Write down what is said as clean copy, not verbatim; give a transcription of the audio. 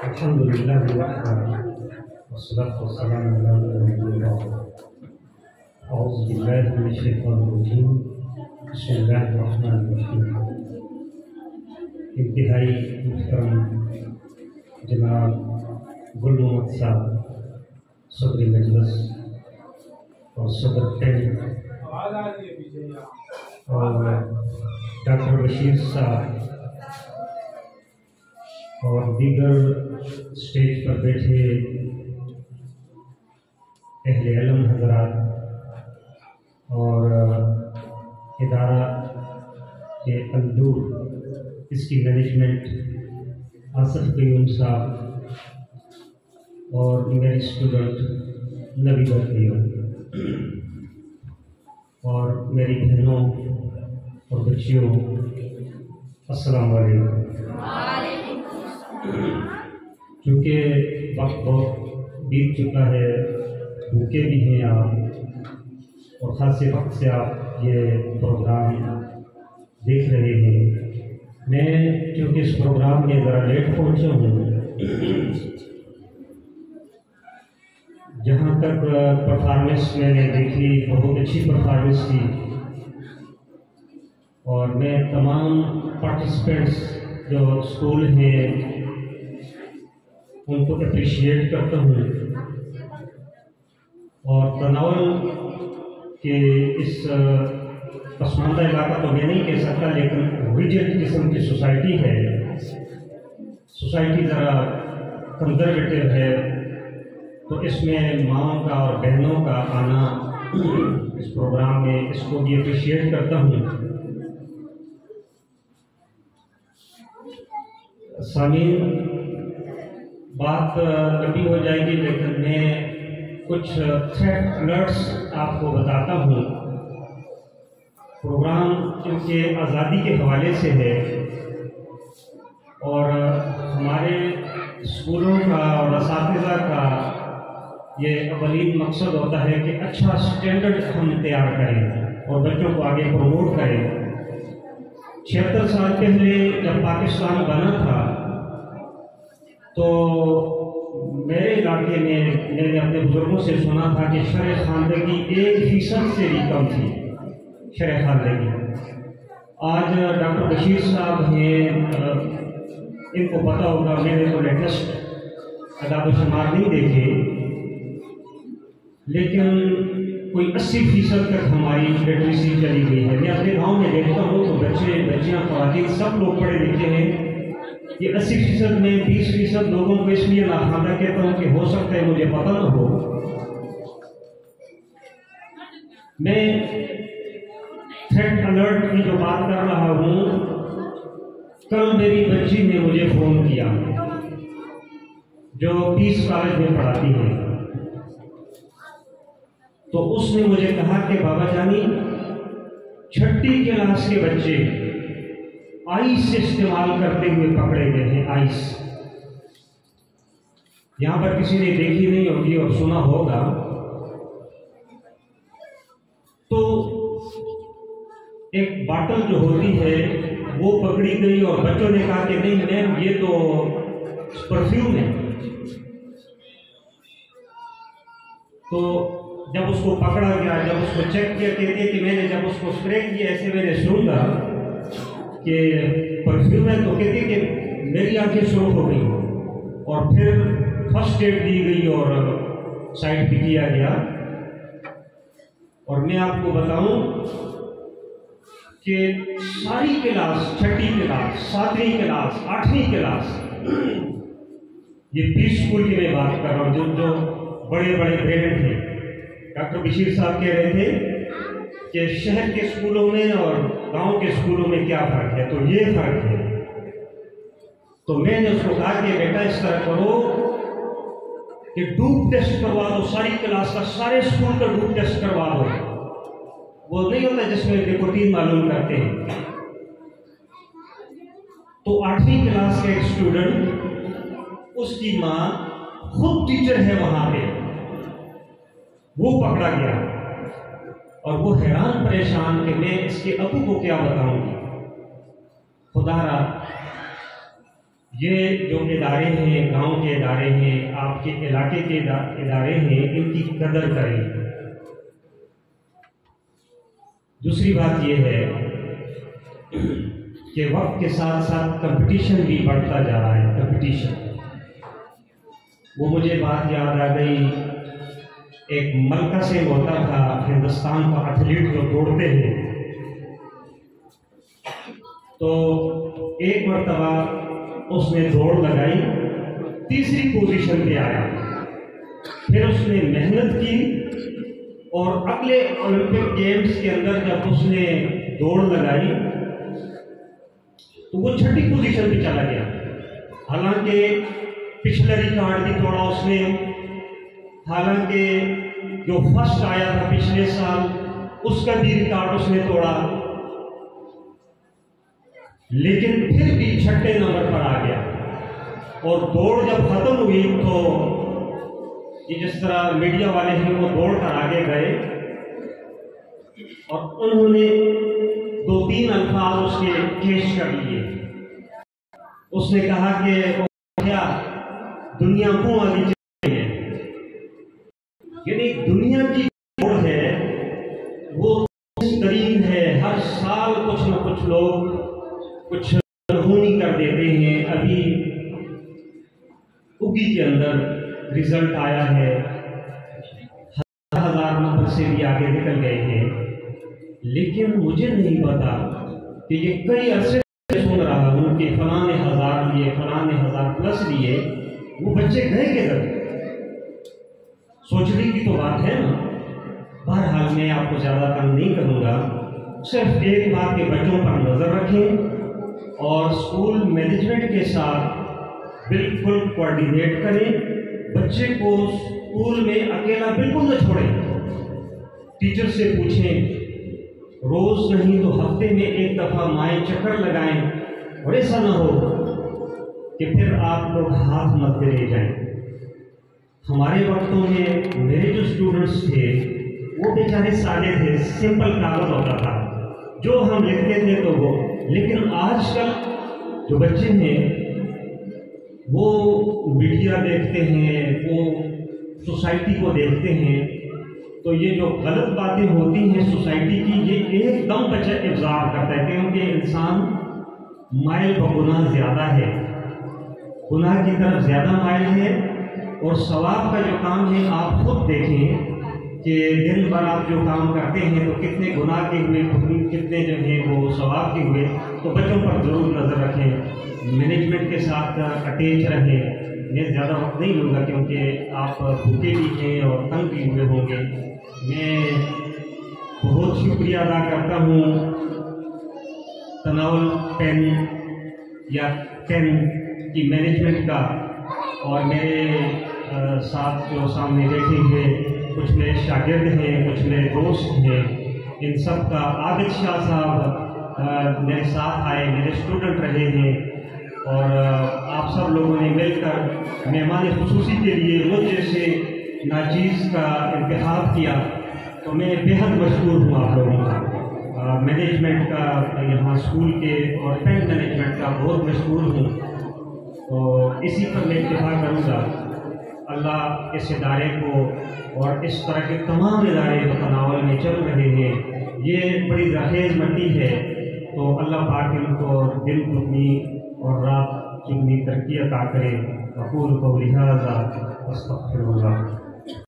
الحمد لله والصلاة والسلام على رسول الله. أعوذ بالله من الشيطان الرجيم. بسم الله الرحمن الرحيم. انتہائی محترم جناب گل محمد صاحب صدر مجلس اور صدر ٹینک اور ڈاکٹر بشیر صاحب اور دیگر اسٹیج پر بیٹھے اہل علم حضرات اور ادارہ کے اندور اس کی مینجمنٹ آصف قیوم صاحب اور میری اسٹوڈنٹ نویدہ قیوم اور میری بہنوں اور بچیوں، السلام علیکم۔ چونکہ وقت بہت بیت چکا ہے، بھوکے بھی ہیں آپ اور خاصے وقت سے آپ یہ پروگرام دیکھ رہے ہیں۔ میں چونکہ اس پروگرام میں ذرا لیٹ پہنچا ہوں، جہاں تک پرفارمنس میں نے دیکھی بہت اچھی پرفارمنس تھی اور میں تمام پارٹیسپینٹس جو اسکول ہیں ان کو اپریشیٹ کرتا ہوں، اور تناول کے اس پسماندہ علاقہ تو میں نہیں کہہ سکتا، لیکن ریجنٹ قسم کی سوسائٹی ہے، سوسائٹی ذرا کنزرویٹو ہے، تو اس میں ماؤں کا اور بہنوں کا آنا اس پروگرام میں، اس کو بھی اپریشیٹ کرتا ہوں۔ سامعین، بات لمبی ہو جائے گی، لیکن میں کچھ تھریٹ الرٹس آپ کو بتاتا ہوں۔ پروگرام کیونکہ آزادی کے حوالے سے ہے اور ہمارے اسکولوں کا اور اساتذہ کا یہ اولین مقصد ہوتا ہے کہ اچھا اسٹینڈرڈ ہم تیار کریں اور بچوں کو آگے پروموٹ کریں۔ 76 سال پہلے جب پاکستان بنا تھا تو میرے علاقے میں میں نے اپنے بزرگوں سے سنا تھا کہ شرح خواندگی 1% سے بھی کم تھی، شرح خواندگی۔ آج ڈاکٹر بشیر صاحب ہیں، ان کو پتہ ہوگا، میں نے تو لیٹسٹ اعداد و شمار نہیں دیکھے، لیکن کوئی 80% تک ہماری لٹریسی چلی گئی ہے۔ میں اپنے گاؤں میں دیکھتا ہوں تو بچے بچیاں خواتین سب لوگ پڑھے لکھے ہیں۔ یہ 80% میں 20% لوگوں کو اس لیے ناخواندہ کہتا ہوں کہ ہو سکتا ہے مجھے پتہ نہ ہو۔ میں تھریٹ الرٹ کی جو بات کر رہا ہوں، کل میری بچی نے مجھے فون کیا جو پیس کالج میں پڑھاتی ہے، تو اس نے مجھے کہا کہ بابا جانی 6ٹھی کلاس کے بچے آئس استعمال کرتے ہوئے پکڑے گئے ہیں۔ آئس یہاں پر کسی نے دیکھی نہیں ہوگی اور سنا ہوگا، تو ایک باٹل جو ہوتی ہے وہ پکڑی گئی اور بچوں نے کہا کہ نہیں میم یہ تو پرفیوم ہے۔ تو جب اس کو پکڑا گیا، جب اس کو چیک کیا، کہتے کہ میں نے جب اس کو اسپرے کیا ایسے میں نے سنا کہ پرفیوم ہے، تو کہتے کہ میری آنکھیں سرخ ہو گئی اور پھر فرسٹ ایڈ دی گئی اور سائڈ پہ کیا گیا۔ اور میں آپ کو بتاؤں کہ ساری کلاس، 6ٹھی کلاس، 7ویں کلاس، 8ویں کلاس، یہ پیس اسکول کی میں بات کر رہا ہوں، جو بڑے بڑے برینڈ ہیں۔ ڈاکٹر بشیر صاحب کہہ رہے تھے کہ شہر کے اسکولوں میں اور گاؤں کے اسکولوں میں کیا فرق ہے، تو یہ فرق ہے۔ تو میں نے اس کو کہا کہ بیٹا اس طرح کرو کہ ڈوپ ٹیسٹ کروا دو، ساری کلاس کا، سارے اسکول کا ڈوپ ٹیسٹ کروا دو۔ وہ نہیں ہوتا جس میں نکوٹین معلوم کرتے ہیں۔ تو 8ویں کلاس کا ایک اسٹوڈنٹ، اس کی ماں خود ٹیچر ہے وہاں پہ، وہ پکڑا گیا اور وہ حیران پریشان کہ میں اس کے ابو کو کیا بتاؤں گی۔ خدا را یہ جو ادارے ہیں، گاؤں کے ادارے ہیں، آپ کے علاقے کے ادارے ہیں، ان کی قدر کریں۔ دوسری بات یہ ہے کہ وقت کے ساتھ ساتھ کمپٹیشن بھی بڑھتا جا رہا ہے، کمپٹیشن۔ وہ مجھے بات یاد آ گئی، ایک ملکہ سے ہوتا تھا ہندوستان کا ایتھلیٹ جو دوڑتے ہیں، تو ایک مرتبہ اس نے دوڑ لگائی، تیسری پوزیشن پہ آیا، پھر اس نے محنت کی اور اگلے اولمپک گیمز کے اندر جب اس نے دوڑ لگائی تو وہ چھٹی پوزیشن پہ چلا گیا، حالانکہ پچھلا ریکارڈ بھی توڑا اس نے، حالانکہ جو فرسٹ آیا تھا پچھلے سال اس کا بھی ریکارڈ اس نے توڑا، لیکن پھر بھی چھٹے نمبر پر آ گیا۔ اور دوڑ جب ختم ہوئی تو یہ جس طرح میڈیا والے ہیں وہ دوڑ کر آگے گئے اور انہوں نے 2-3 الفاظ اس کے کیش کر لیے۔ اس نے کہا کہ کیا دنیا کو آگے چاہیے، یعنی دنیا کی دوڑ ہے وہ ترین ہے، ہر سال کچھ نہ کچھ لوگ کچھ رہونی کر دیتے ہیں۔ ابھی اگی کے اندر رزلٹ آیا ہے، 1000 نمبر سے بھی آگے نکل گئے ہیں، لیکن مجھے نہیں پتا کہ یہ کئی عرصے سے سن رہا ہوں کہ فلاں نے 1000 لیے، فلاں نے 1000+ لیے، وہ بچے گئے کدھر؟ سوچنے کی تو بات ہے نا۔ بہرحال میں آپ کو زیادہ تنگ نہیں کروں گا، صرف ایک بات کہ بچوں پر نظر رکھیں اور اسکول مینجمنٹ کے ساتھ بالکل کوآرڈینیٹ کریں، بچے کو اسکول میں اکیلا بالکل نہ چھوڑیں، ٹیچر سے پوچھیں، روز نہیں تو ہفتے میں ایک دفعہ مائیں چکر لگائیں، اور ایسا نہ ہو کہ پھر آپ لوگ ہاتھ مت دے جائیں۔ ہمارے وقتوں میں میرے جو اسٹوڈنٹس تھے وہ بیچارے سادے تھے، سمپل کاغذ ہوتا تھا جو ہم لکھتے تھے تو وہ، لیکن آج کل جو بچے ہیں وہ میڈیا دیکھتے ہیں، وہ سوسائٹی کو دیکھتے ہیں، تو یہ جو غلط باتیں ہوتی ہیں سوسائٹی کی، یہ ایک دم بچہ ابزارو کرتا ہے، کیونکہ انسان مائل بگناہ زیادہ ہے، گناہ کی طرف زیادہ مائل ہے۔ اور ثواب کا جو کام ہے آپ خود دیکھیں کہ دن بھر آپ جو کام کرتے ہیں تو کتنے گناہ کے ہوئے، کتنے جو ہیں وہ ثواب کے ہوئے۔ تو بچوں پر ضرور نظر رکھیں، مینجمنٹ کے ساتھ اٹیچ رہیں۔ میں زیادہ وقت نہیں لوں گا کیونکہ آپ بھوکے بھی ہیں اور تنگ بھی ہوئے ہوں گے۔ میں بہت شکریہ ادا کرتا ہوں تناول 10 یا 10 کی مینجمنٹ کا، اور میرے ساتھ جو سامنے بیٹھے ہیں کچھ میرے شاگرد ہیں، کچھ میرے دوست ہیں، ان سب کا، عابد شاہ صاحب میرے ساتھ آئے، میرے اسٹوڈنٹ رہے ہیں، اور آپ سب لوگوں نے مل کر مہمان خصوصی کے لیے مجھ جیسے ناچیز کا انتخاب کیا، تو میں بےحد مشکور ہوں آپ لوگوں کا، مینجمنٹ کا یہاں اسکول کے اور پینٹ مینجمنٹ کا بہت مشکور ہوں۔ تو اسی پر میں اتفاق کروں گا، اللہ اس ادارے کو اور اس طرح کے تمام ادارے جو تناول میں چل رہے ہیں، یہ بڑی زرخیز مٹی ہے، تو اللہ پاک ان کو دن دگنی اور رات چگنی ترقی عطا کرے۔ اقول قولی ھذا واستغفر اللہ۔